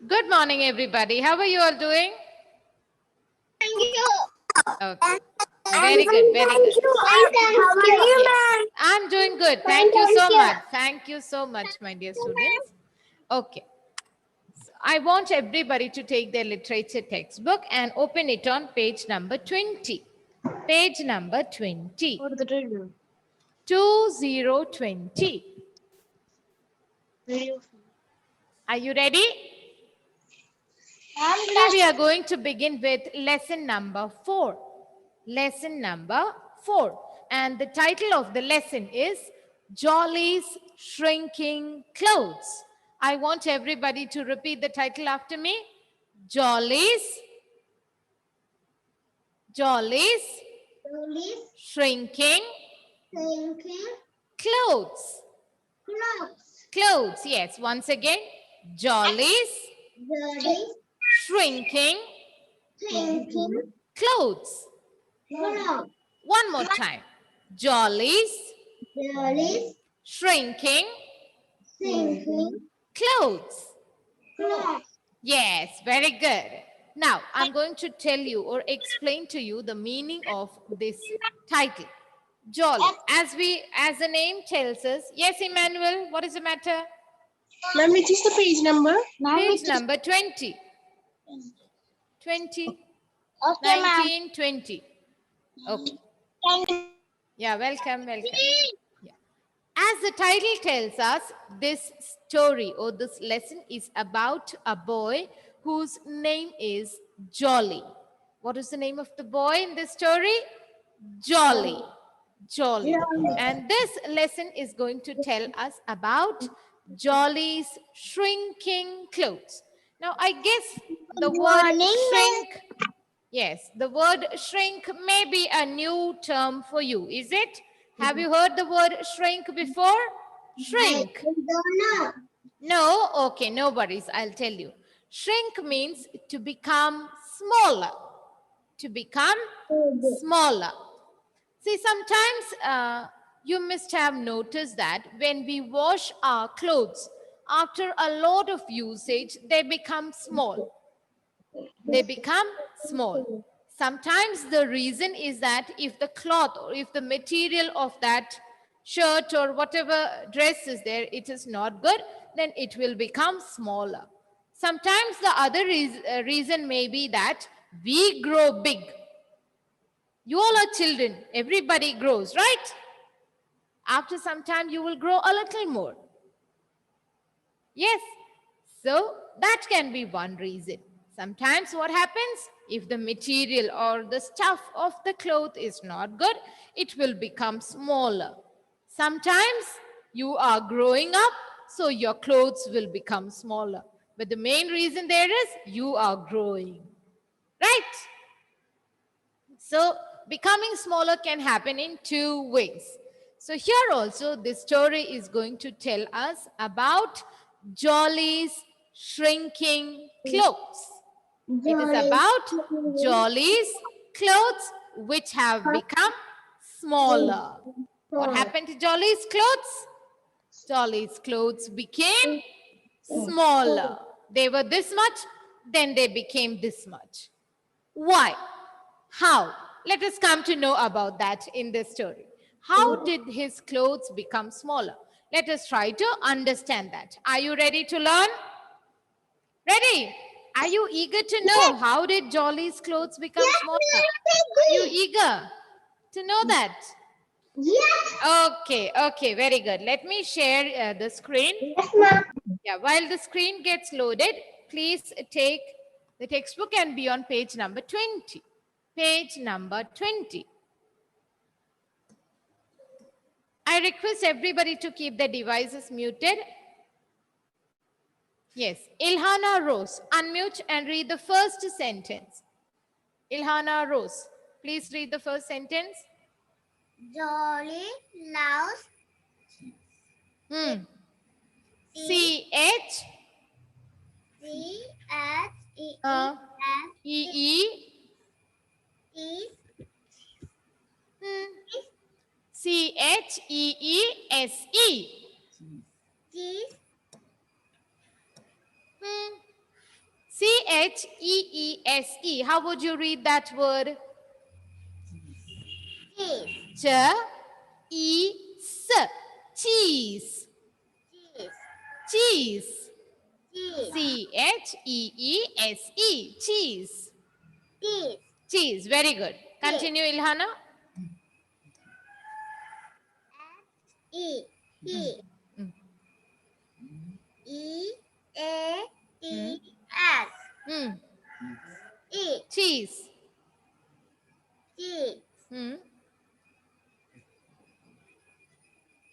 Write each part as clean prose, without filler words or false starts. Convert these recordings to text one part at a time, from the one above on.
Good morning, everybody. How are you all doing? Thank you. Okay. Very good. Very good. How are you, ma'am? I'm doing good. Thank you so much. Thank you so much, my dear students. Okay. So I want everybody to take their literature textbook and open it on page number 20. Page number 20. 2020. Are you ready? Today we are going to begin with lesson number 4. Lesson number 4. And the title of the lesson is Jolly's Shrinking Clothes. I want everybody to repeat the title after me. Jolly's Shrinking Clothes. Clothes, yes. Once again, Jolly's Shrinking Clothes. One more time. Jolly's Shrinking Clothes. Yes, very good. Now, I'm going to tell you or explain to you the meaning of this title. Jolly. As the name tells us. Yes, Emmanuel, what is the matter? Ma'am, which is the page number? Page number 20. 20. Okay, 19, 20. Okay. Yeah, welcome. Yeah. As the title tells us, this story or this lesson is about a boy whose name is Jolly. What is the name of the boy in this story? Jolly. Jolly. And this lesson is going to tell us about Jolly's shrinking clothes. Now, I guess the word shrink, yes, the word shrink may be a new term for you, is it? Have you heard the word shrink before? Shrink. No? Okay, no worries. I'll tell you. Shrink means to become smaller. To become smaller. See, sometimes you must have noticed that when we wash our clothes, after a lot of usage, they become small. They become small. Sometimes the reason is that if the cloth or if the material of that shirt or whatever dress is there, it is not good, then it will become smaller. Sometimes the other reason may be that we grow big. You all are children. Everybody grows, right? After some time, you will grow a little more. Yes. So that can be one reason. Sometimes what happens? If the material or the stuff of the cloth is not good, it will become smaller. Sometimes you are growing up, so your clothes will become smaller. But the main reason there is you are growing. Right? So becoming smaller can happen in two ways. So here also this story is going to tell us about Jolly's shrinking clothes. It is about Jolly's clothes which have become smaller. What happened to Jolly's clothes? Jolly's clothes became smaller. They were this much, then they became this much. Why? How? Let us come to know about that in this story. How did his clothes become smaller? Let us try to understand that. Are you ready to learn? Ready? Are you eager to know how did Jolly's clothes become smaller? Are you eager to know that? Yes. Okay, very good. Let me share the screen. Yes, ma'am. Yeah, while the screen gets loaded, please take the textbook and be on page number 20. Page number 20. I request everybody to keep their devices muted. Yes, Ilhana Rose, unmute and read the first sentence. Ilhana Rose, please read the first sentence. Jolly loves C-H E-E C-H-E-E-S-E. Cheese. How would you read that word? Cheese. Cheese. Cheese. Cheese. Cheese. Cheese. Cheese. Cheese. Cheese. Very good. Continue, Ilhana. E. E. Mm. E. A. T. S. Mm. E. Cheese. Cheese. Mm.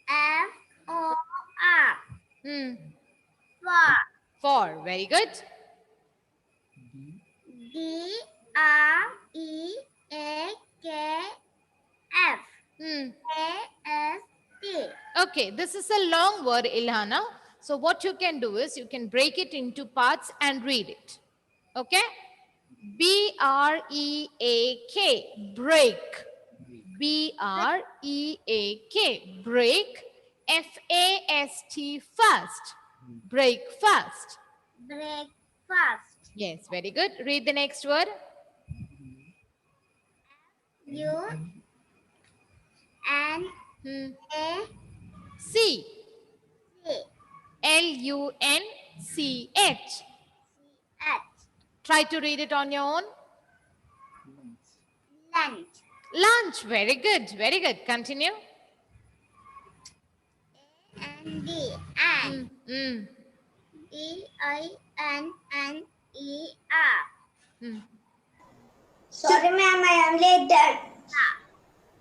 F. O. R. Mm. For. Four. Very good. D. R. E. A. K. F. Mm. A. S. T. Okay, this is a long word, Ilhana. So what you can do is you can break it into parts and read it. Okay? B-R-E-A-K, break. B-R-E-A-K, break. F-A-S-T, fast. Break fast. Breakfast. Yes, very good. Read the next word. U. N. Hmm. A. C. C. L-U-N-C-H. H. Try to read it on your own. Lunch. Lunch. Very good. Very good. Continue. N. D. N. Mm. D. I. N. N. E. R. Mm. Sorry, ma'am, I am late.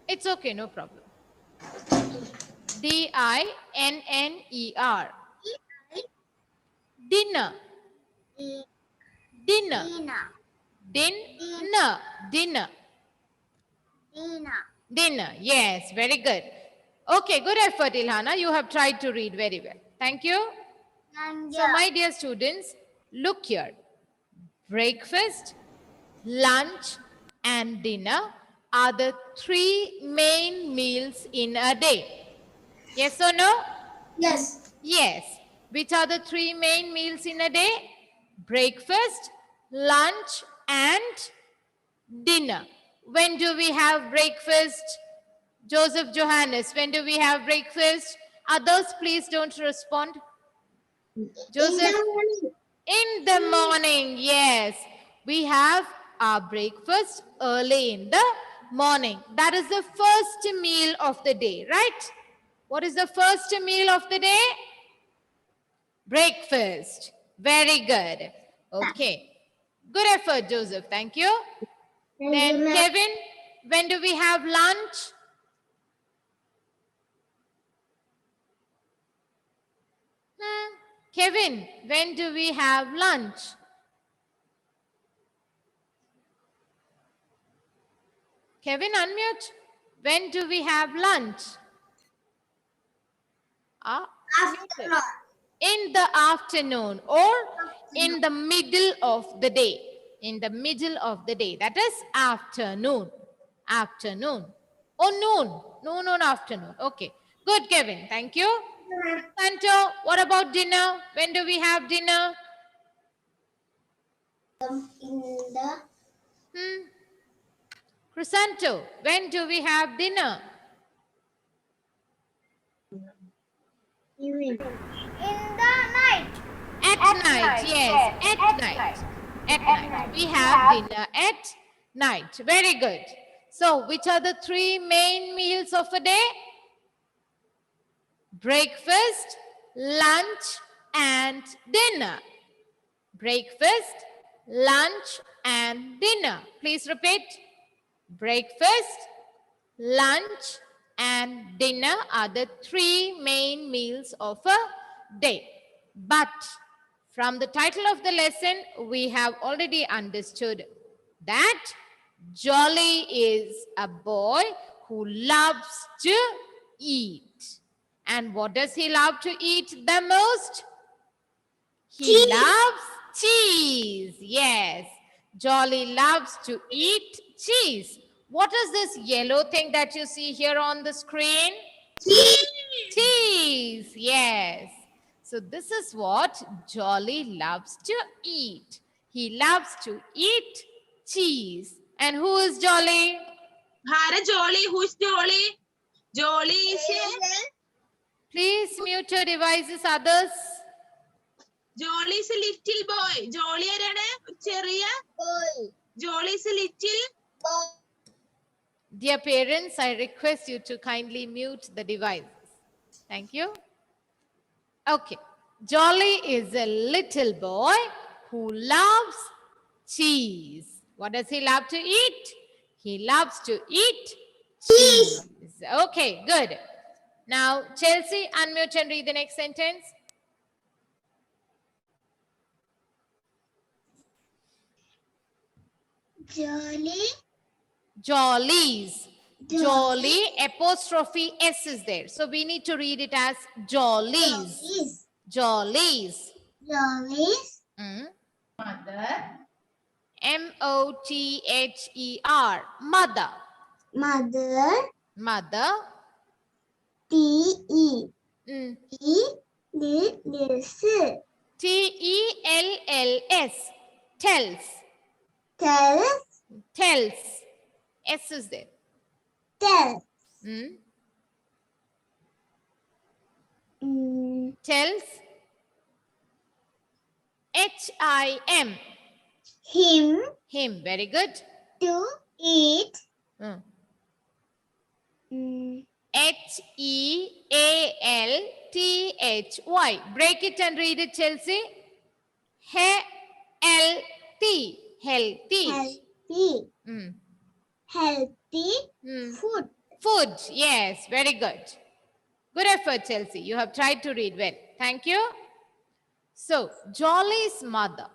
It's okay. No problem. D-I-N-N-E-R. Dinner. E. Dinner. Dina. Dinner. Dinner. Dina. Dinner. Yes. Very good. Okay. Good effort, Ilhana. You have tried to read very well. Thank you. So, my dear students, look here. Breakfast, lunch, and dinner are the three main meals in a day. Yes or no? Yes. Yes. Which are the three main meals in a day? Breakfast, lunch, and dinner. When do we have breakfast? Joseph Johannes, when do we have breakfast? Others, please don't respond. Joseph? In the morning, yes. We have our breakfast early in the morning. That is the first meal of the day, right? What is the first meal of the day? Breakfast. Very good. Okay. Good effort, Joseph. Thank you. Then Kevin, when do we have lunch? Kevin, when do we have lunch? Kevin, unmute. When do we have lunch? Afternoon. In the afternoon or in the middle of the day. In the middle of the day. That is afternoon. Afternoon. Oh, noon. Noon or afternoon. Okay. Good, Kevin. Thank you. Santo, what about dinner? When do we have dinner? In the Chrysanto, when do we have dinner? evening. In the night. At night, yes. At night. At night. We have dinner at night. Very good. So, which are the three main meals of a day? Breakfast, lunch, and dinner. Breakfast, lunch, and dinner. Please repeat. Breakfast, lunch, and dinner are the three main meals of a day. But from the title of the lesson, we have already understood that Jolly is a boy who loves to eat. And what does he love to eat the most? He loves cheese. Yes, Jolly loves to eat cheese. What is this yellow thing that you see here on the screen? Cheese. Cheese. Yes. So this is what Jolly loves to eat. He loves to eat cheese. And who is Jolly? Hara Jolly. Who's Jolly? Jolly is Please mute your devices, others. Jolly is a little boy. Jolly is Cheria. Boy. Jolly is a little. Boy. Dear parents, I request you to kindly mute the devices. Thank you. Okay. Jolly is a little boy who loves cheese. What does he love to eat? He loves to eat cheese. Okay, good. Now, Chelsea, unmute and read the next sentence. Jolly. Jollies. Jolly. Jolly, apostrophe S is there. So we need to read it as jollies. Jollies. Jollies. Jollies. Mother. M-O-T-H-E-R. Mother. Mother. Mother. T-E. Mm. E-L-S. T-E-L-L-S. Tells. Tells. Tells. S is there. Tells. Mm. Mm. Tells. H-I-M. Him Him. Very good. to eat. Mm. Mm. H-E-A-L-T-H-Y. Break it and read it, Chelsea. Healthy. Healthy. Healthy. Mm. Healthy Mm. food. Food. Yes, very good. Good effort, Chelsea. You have tried to read well. Thank you. So, Jolly's mother.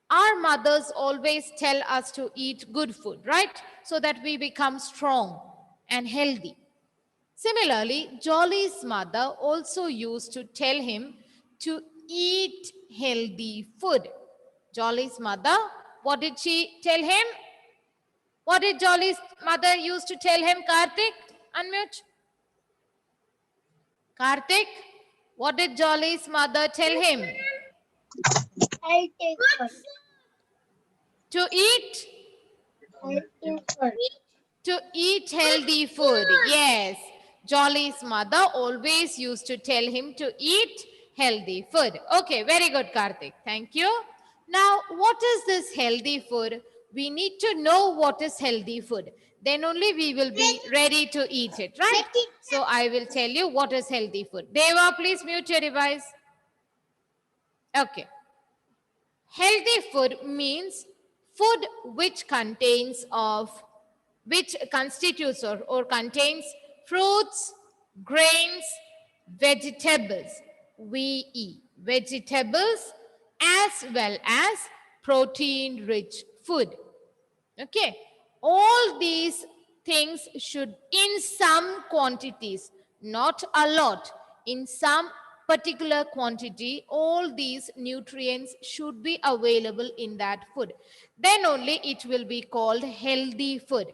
Our mothers always tell us to eat good food, right? So that we become strong and healthy. Similarly, Jolly's mother also used to tell him to eat healthy food. Jolly's mother, what did she tell him? What did Jolly's mother used to tell him, Karthik? Unmute. Karthik, what did Jolly's mother tell him? Healthy food. To eat? Healthy food. To eat healthy food. Yes. Jolly's mother always used to tell him to eat healthy food. Okay, very good, Karthik. Thank you. Now, what is this healthy food? We need to know what is healthy food. Then only we will be ready to eat it, right? So I will tell you what is healthy food. Deva, please mute your device. Okay. Healthy food means food which constitutes or contains fruits, grains, vegetables. We eat vegetables as well as protein-rich food. Okay. All these things should, in some quantities, not a lot, in some particular quantity, all these nutrients should be available in that food. Then only it will be called healthy food.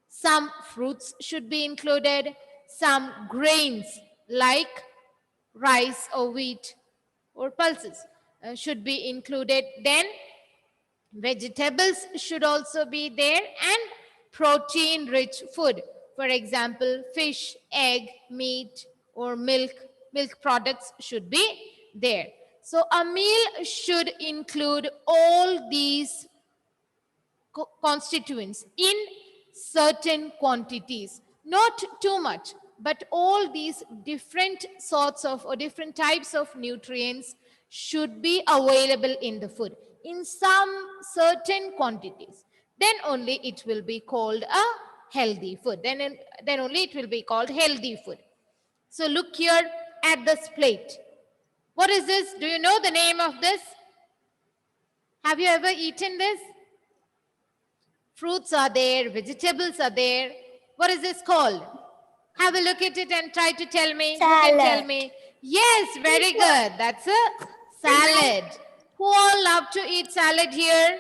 Some fruits should be included, some grains like rice or wheat or pulses should be included. Then vegetables should also be there and protein-rich food. For example, fish, egg, meat, or milk products should be there. So a meal should include all these constituents in certain quantities, not too much, but all these different sorts of or different types of nutrients should be available in the food in some certain quantities. Then only it will be called a healthy food. Then only it will be called healthy food. So look here at this plate. What is this? Do you know the name of this? Have you ever eaten this? Fruits are there, vegetables are there. What is this called? Have a look at it and try to tell me. Salad. You can tell me. Yes, very good. That's a salad. Who all love to eat salad here?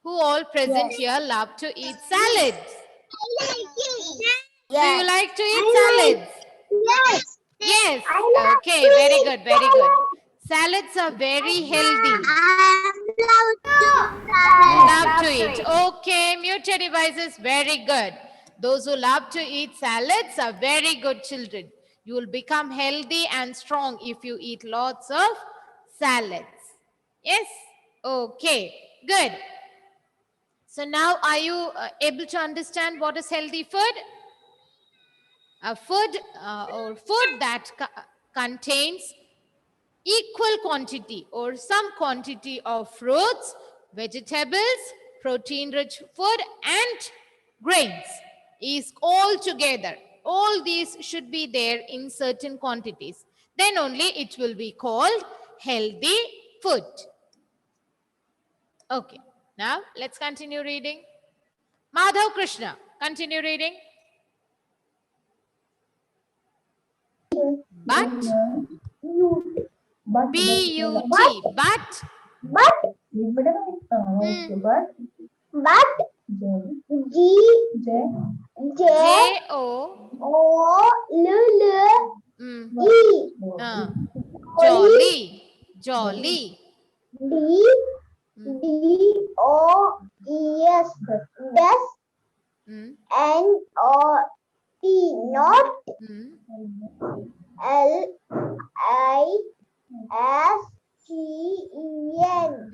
Who all present here love to eat salads? Do you like to eat salads? Yes. Yes. Okay, very good, very good. Salads are very healthy. I Love to eat. Okay, muted devices, very good. Those who love to eat salads are very good children. You will become healthy and strong if you eat lots of salads. Yes? Okay, good. So now are you able to understand what is healthy food? A food or food that contains equal quantity or some quantity of fruits, vegetables, protein-rich food, and grains is all together. All these should be there in certain quantities. Then only it will be called healthy food. Okay, now let's continue reading. Madhav Krishna, continue reading. But, B-U-T, but, J-O, jolly, jolly. Mm, Not mm, L-I-S-T-E-N.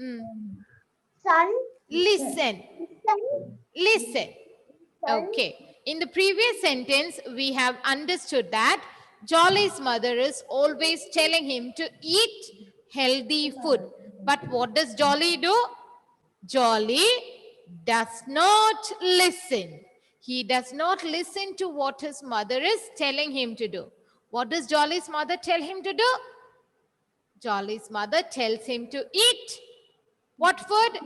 mm. Sun. Listen, listen. Okay. In the previous sentence, we have understood that Jolly's mother is always telling him to eat healthy food. But what does Jolly do? Jolly does not listen. He does not listen to what his mother is telling him to do. What does Jolly's mother tell him to do? Jolly's mother tells him to eat what food?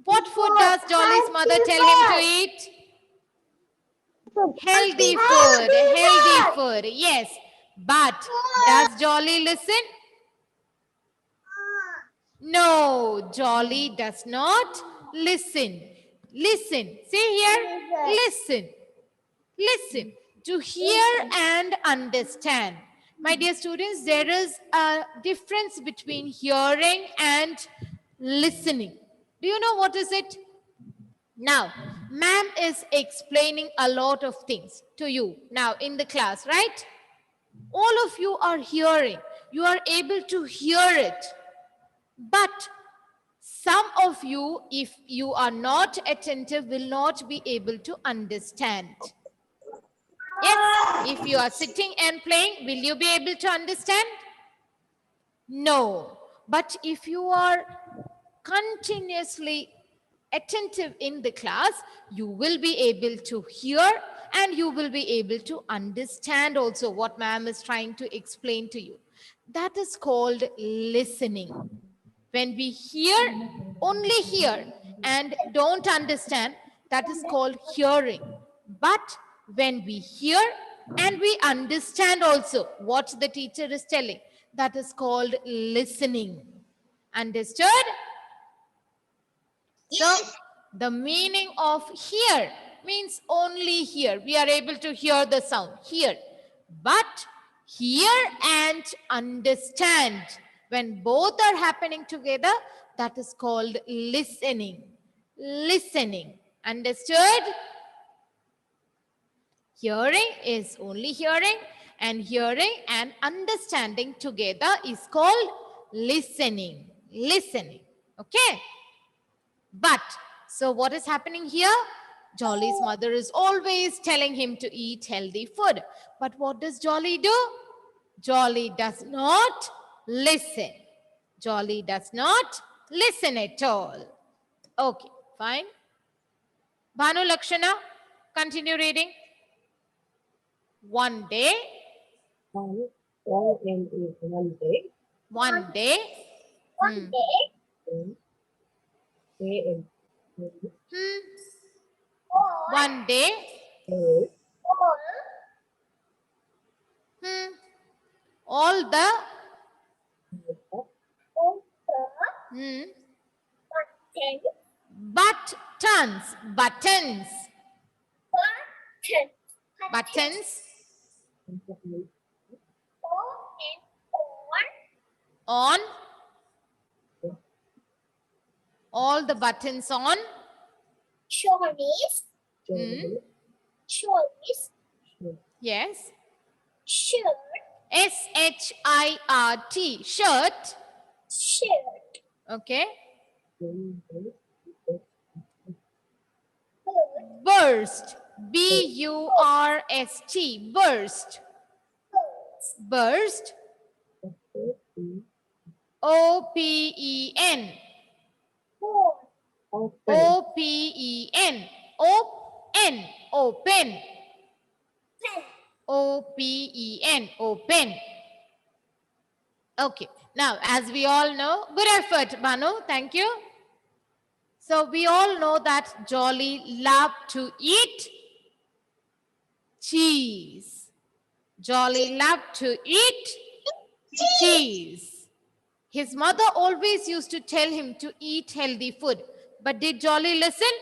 What food does Jolly's mother tell him to eat? Healthy food, healthy food, yes. But does Jolly listen? No, Jolly does not listen. Listen, say here, listen. Listen, to hear and understand. My dear students, there is a difference between hearing and listening. Do you know what is it? Now, ma'am is explaining a lot of things to you now in the class, right? All of you are hearing. You are able to hear it. But some of you, if you are not attentive, will not be able to understand. Yes, if you are sitting and playing, will you be able to understand? No. But if you are continuously attentive in the class, you will be able to hear and you will be able to understand also what ma'am is trying to explain to you. That is called listening. When we hear, only hear and don't understand, that is called hearing. But when we hear and we understand also what the teacher is telling, that is called listening. Understood? So, the meaning of hear means only hear. We are able to hear the sound, hear. But hear and understand, when both are happening together, that is called listening. Listening. Understood? Hearing is only hearing, and hearing and understanding together is called listening. Listening. Okay? But, so what is happening here? Jolly's mother is always telling him to eat healthy food. But what does Jolly do? Jolly does not listen. Jolly does not listen at all. Okay, fine. Bhanu Lakshana, continue reading. One day. One day. One day. One day. A-M. One day. All the buttons. Buttons. Buttons. On. All the buttons on. Jolly's. Jolly's. Yes. Shirt. S-H-I-R-T. Shirt. Shirt. Okay. Bird. Burst. B-U-R-S-T. Burst. Burst. O-P-E-N. O-P-E-N. O-N. Open. O-P-E-N. Open. Okay. Now, as we all know, good effort, Banu. Thank you. So, we all know that Jolly loved to eat cheese. Jolly loved to eat cheese. His mother always used to tell him to eat healthy food. But did Jolly listen?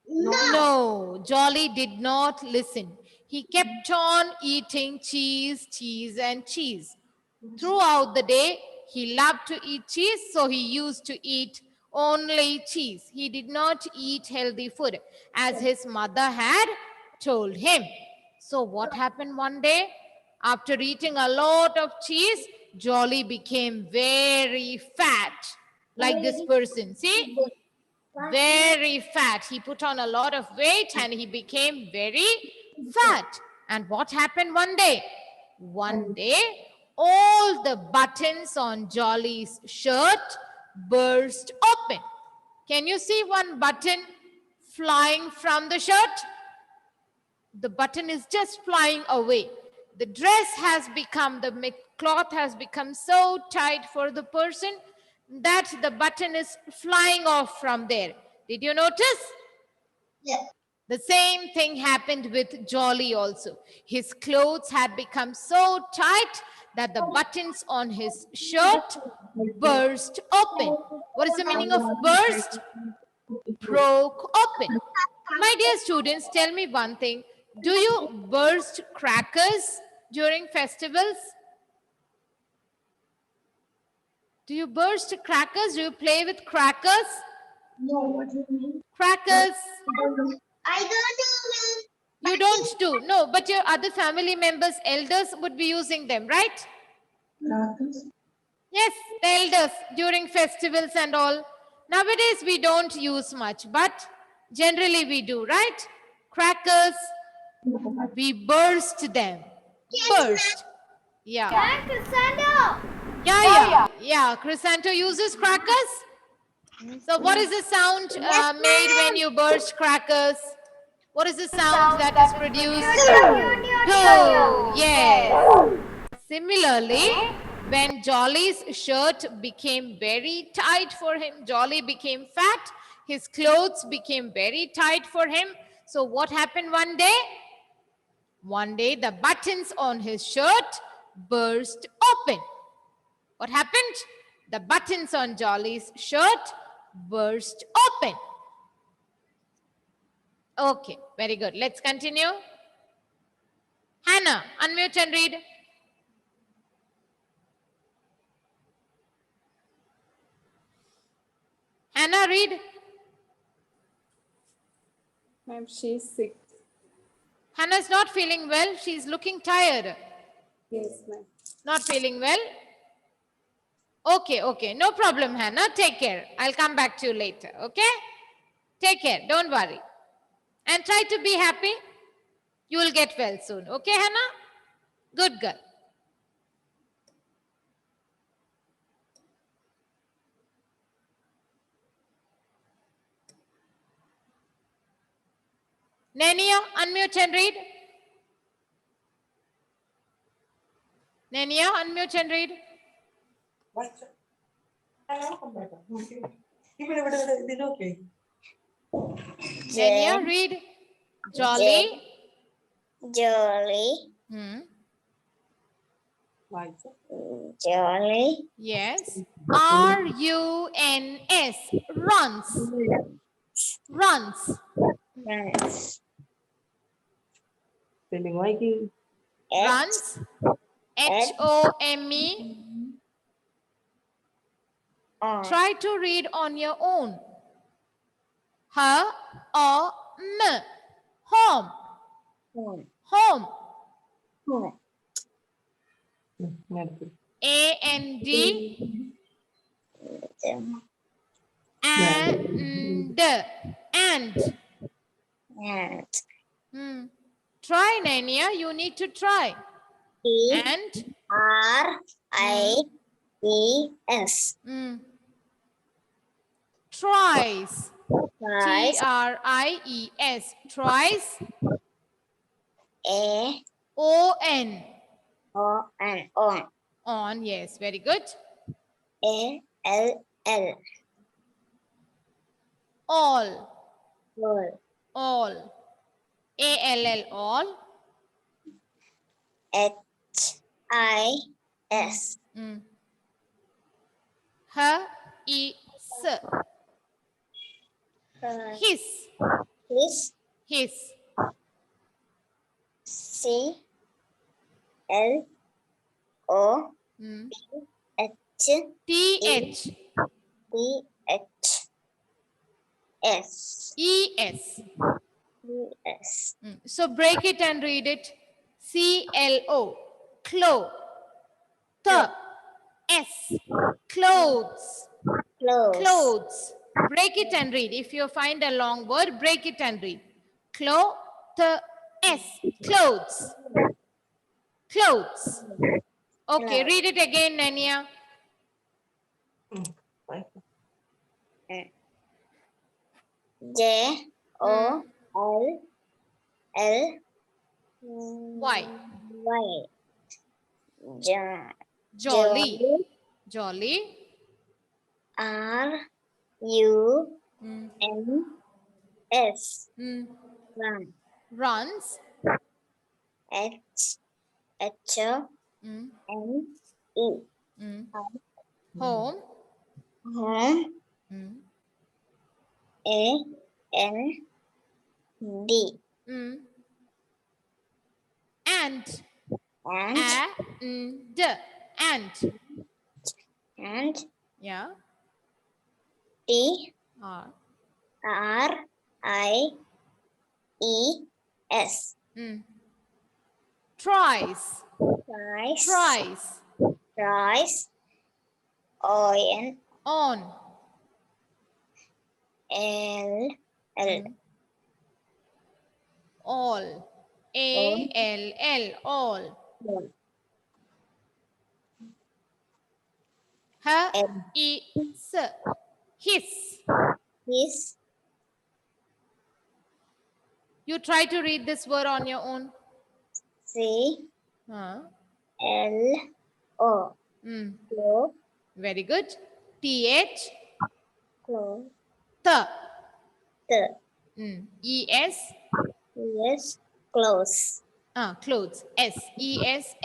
No, Jolly did not listen. He kept on eating cheese, cheese, and cheese. Throughout the day, he loved to eat cheese, so he used to eat only cheese. He did not eat healthy food, as his mother had told him. So what happened one day? After eating a lot of cheese, Jolly became very fat, like this person. See? Very fat. He put on a lot of weight and he became very fat. And what happened one day? One day, all the buttons on Jolly's shirt burst open. Can you see one button flying from the shirt? The button is just flying away. The dress has become, the cloth has become so tight for the person that the button is flying off from there. Did you notice? Yes. The same thing happened with Jolly also. His clothes had become so tight that the buttons on his shirt burst open. What is the meaning of burst? Broke open. My dear students, tell me one thing. Do you burst crackers during festivals? Do you burst crackers? Do you play with crackers? No, what do you mean? Crackers. I don't know. You don't do. No, but your other family members, elders would be using them, right? Yes, the elders during festivals and all. Nowadays, we don't use much, but generally we do, right? Crackers, we burst them. Burst. Yeah. Yeah. Chrysanto uses crackers. So what is the sound made when you burst crackers? What is the sound that is produced? Doo. Yes. Similarly, when Jolly's shirt became very tight for him, Jolly became fat, his clothes became very tight for him. So what happened one day? One day the buttons on his shirt burst open. What happened? The buttons on Jolly's shirt burst open. Okay, very good. Let's continue. Hannah, unmute and read. Hannah, read. Ma'am, she's sick. Hannah's not feeling well. She's looking tired. Yes, ma'am. Not feeling well? Okay. No problem, Hannah. Take care. I'll come back to you later, okay? Take care. Don't worry. And try to be happy. You will get well soon. Okay, Hannah? Good girl. Nenia, unmute and read. Nenia, unmute and read. Nenia, read. Jolly. Jolly. Jolly. Yes. R-U-N-S. Runs. Runs. Yes. Runs. H-O-M-E. On. Try to read on your own. Home. Home. Home. Home. Home. Medical. And And. and. Try, Nania. You need to try. T. And. R. I. E. S. Tries. Twice. Tries. Tries. A. On. O. N. On. On. Yes. Very good. A. L. L. All. All. All. ALL. All. H. I. S. His. His. His. His. C. L. O. H. TH. D. H. S. ES. E. S. So break it and read it. CLO. Clo. S. Clothes. Close. Clothes. Break it and read. If you find a long word, break it and read. S. Clothes. Clothes. Okay, read it again, Nania. J. O. L. L. Y. Y. Jolly. Jolly. R. U. N. S. Run. Runs. H. H. N. E. Home. Home. A. N. D. And. And. And. And. Yeah. T. R. R. I. E. S. Tries. Twice. Tries. Twice. O. N. On. L. L. All. ALL. All. His. His. You try to read this word on your own. C. L. O. Clo. Very good. TH. Clo. The. The. ES. Yes. Close. Clothes. SESS.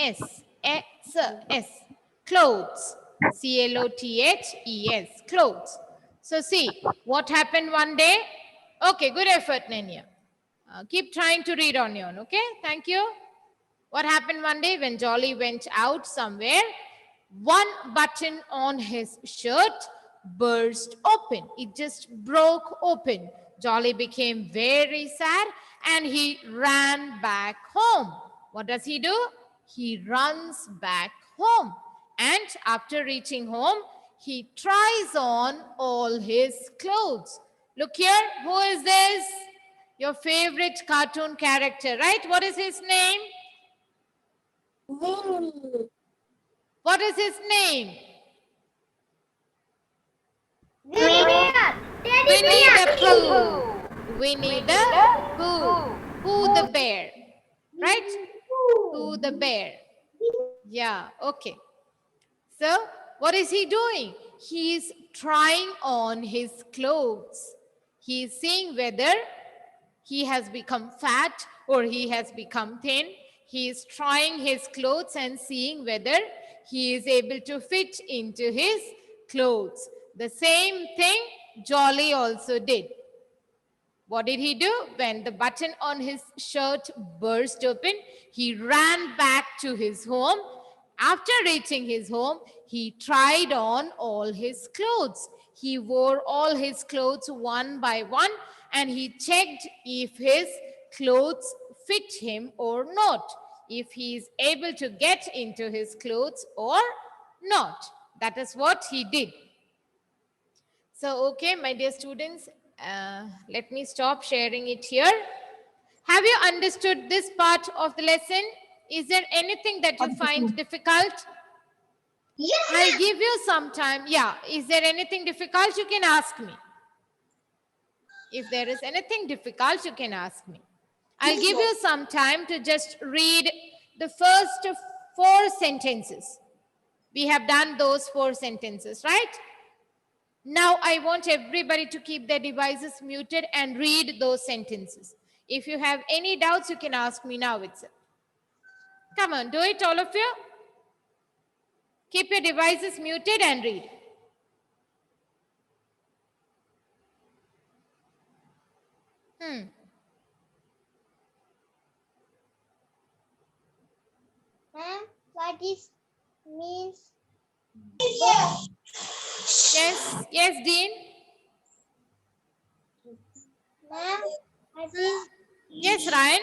S. Clothes. CLOTHES. Clothes. So see what happened one day. Okay, good effort, Nanya. Keep trying to read on your own. Okay, thank you. What happened one day when Jolly went out somewhere? One button on his shirt burst open. It just broke open. Jolly became very sad and he ran back home. What does he do? He runs back home. And after reaching home, he tries on all his clothes. Look here, who is this? Your favorite cartoon character, right? What is his name? Winnie. What is his name? Winnie. Winnie the Pooh. Winnie the Pooh. Pooh the bear. Right? Pooh the bear. Yeah, okay. So, what is he doing? He is trying on his clothes. He is seeing whether he has become fat or he has become thin. He is trying his clothes and seeing whether he is able to fit into his clothes. The same thing Jolly also did. What did he do? When the button on his shirt burst open, he ran back to his home After reaching his home, he tried on all his clothes. He wore all his clothes one by one, and he checked if his clothes fit him or not, if he is able to get into his clothes or not. That is what he did. So, okay, my dear students, let me stop sharing it here. Have you understood this part of the lesson? Is there anything that you find difficult? Yes. I'll give you some time. Yeah, is there anything difficult? You can ask me. If there is anything difficult, you can ask me. I'll give you some time to just read the first 4 sentences. We have done those 4 sentences, right? Now I want everybody to keep their devices muted and read those sentences. If you have any doubts, you can ask me now itself. Come on, do it, all of you. Keep your devices muted and read. Ma'am, what is means? Yes, Dean. Ma'am, what is Yes, Ryan.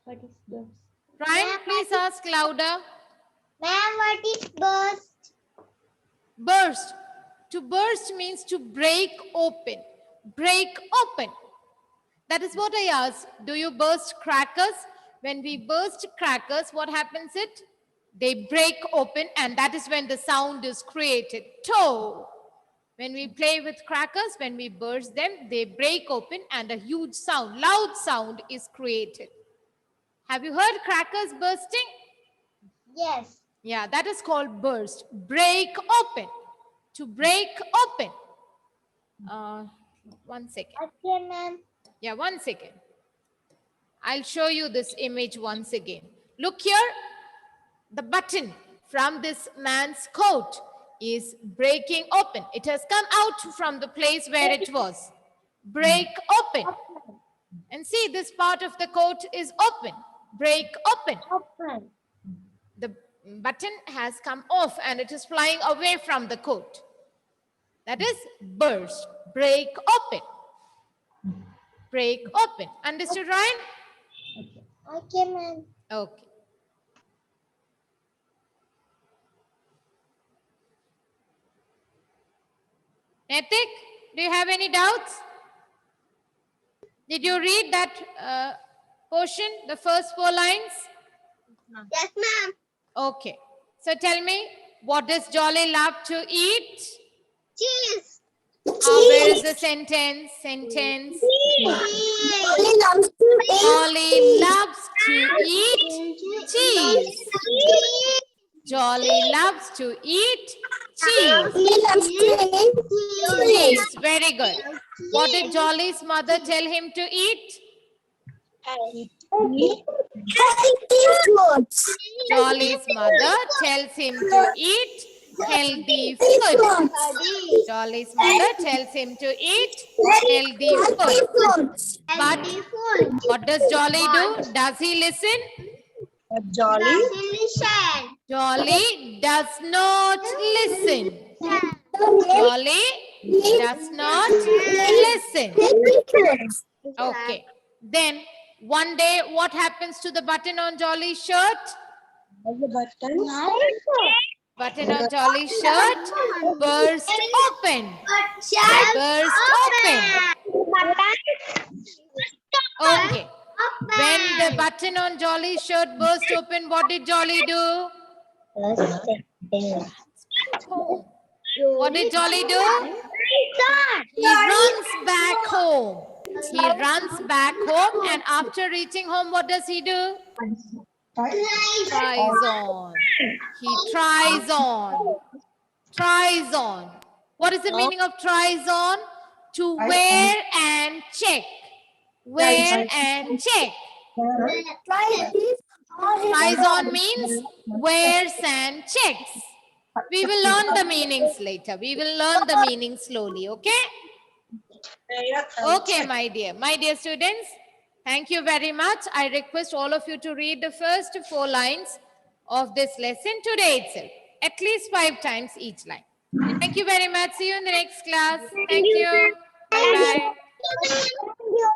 what is burst? Ryan, please ask louder. Ma'am, what is burst? Burst. To burst means to break open. Break open. That is what I asked. Do you burst crackers? When we burst crackers, what happens it? They break open, and that is when the sound is created. Toe. When we play with crackers, when we burst them, they break open and a huge sound, loud sound is created. Have you heard crackers bursting? Yes. Yeah, that is called burst. Break open. To break open. 1 second. Okay, ma'am. Yeah, 1 second. I'll show you this image once again. Look here. The button from this man's coat is breaking open. It has come out from the place where it was. Break open. And see, this part of the coat is open. Break open. Open. The button has come off and it is flying away from the coat. That is burst. Break open. Break open. Understood, Ryan? Okay, ma'am. Okay. Netik, do you have any doubts? Did you read that portion, the first 4 lines? Yes, ma'am. Okay. So tell me, what does Jolly love to eat? Cheese. Where is the sentence? Sentence. Only loves to Jolly loves to eat cheese. Jolly loves to eat cheese. Cheese. Very good. What did Jolly's mother tell him to eat? Jolly's mother tells him to eat healthy food. Jolly's mother tells him to eat healthy food. But what does Jolly do? Does he listen? Jolly Jolly does not listen. Jolly does not listen. Okay. Then one day, what happens to the button on Jolly's shirt? Button on Jolly's shirt burst open. Burst open. Okay. When the button on Jolly's shirt burst open, what did Jolly do? What did Jolly do? He runs back home. He runs back home, and after reaching home, what does he do? Tries on. He tries on. Tries on. What is the meaning of tries on? To wear and check. Wear and check. Tries on means wears and checks. We will learn the meanings later. We will learn the meanings slowly, okay? Okay, my dear students, thank you very much. I request all of you to read the first 4 lines of this lesson today itself. At least 5 times each line. Thank you very much. See you in the next class. Thank you. Bye-bye.